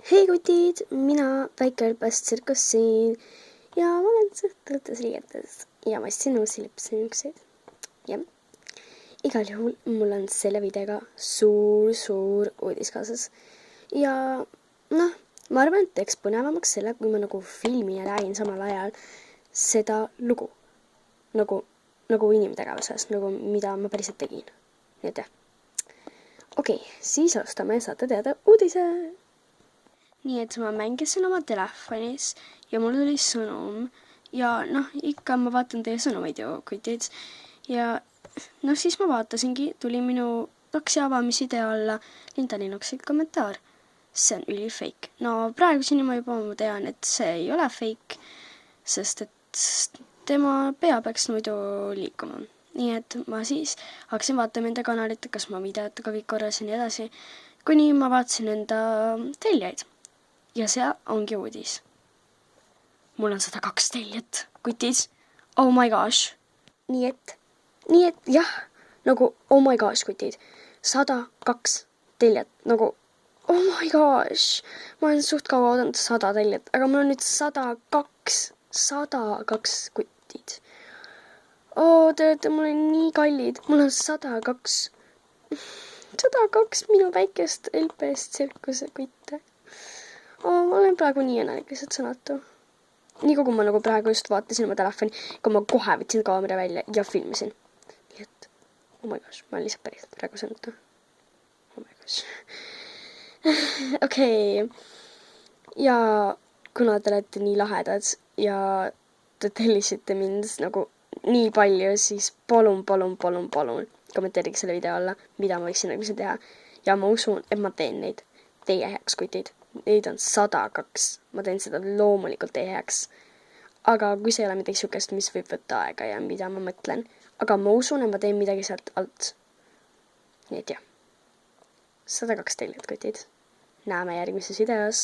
Hei kutid, mina väike õlpas tsirkus siin ja ma olen suhteliselt riietes ja ma ostsin uusi lipsniukseid. Jah. Igal juhul mul on selle videoga suur uudis kaasas. Ja ma arvan, et teeks põnevamaks selle, kui ma nagu filmin ja räägin samal ajal seda lugu. Nagu inimtegevuses, nagu mida ma päriselt tegin. Nii et jah. Okei, siis alustame, saate teada uudise. Nii et ma mängisin oma telefonis ja mul tuli sõnum ja ikka ma vaatan teie sõnumeid ju kutid. Ja siis ma vaatasingi, tuli minu taksi avamisvideo alla Linda Linuksilt kommentaar. See on ülifake. No praeguseni ma juba tean, et see ei ole fake, sest et tema pea peaks muidu liikuma. Nii et ma siis hakkasin vaatama enda kanalit, kas ma videotega kõik korras ja nii edasi, kuni ma vaatasin enda teljaid. Ja see ongi uudis. Mul on 102 teljat, kutid. Oh my gosh. Nii et jah, nagu oh my gosh, kutid. 102 teljat, nagu oh my gosh. Ma olen suht kaua oodanud 100 teljat, aga mul on nüüd 102 kutid. Te olete mulle nii kallid. Mul on 102 minu väikest LPS tsirkuse kutte. Ma olen praegu nii õnnelik, lihtsalt sõnatu. Nii kui ma nagu praegu just vaatasin oma telefoni, kui ma kohe võtsin kaamera välja ja filmisin. Nii et, oh my gosh, ma olen lihtsalt päriselt praegu sõnatu. Oh my gosh. Okei. Ja kuna te olete nii lahedad ja te tellisite mind nagu nii palju, siis palun kommenteerige selle video alla, mida ma võiksin nagu teha. Ja ma usun, et ma teen neid teie heaks, kutid. Neid on 102. Ma teen seda loomulikult teie heaks. Aga kui see ei ole midagi sihukest, mis võib võtta aega ja mida ma mõtlen. Aga ma usun, et ma teen midagi sealt alt. Nii et jah. 102 teljat, kutid. Näeme järgmises videos.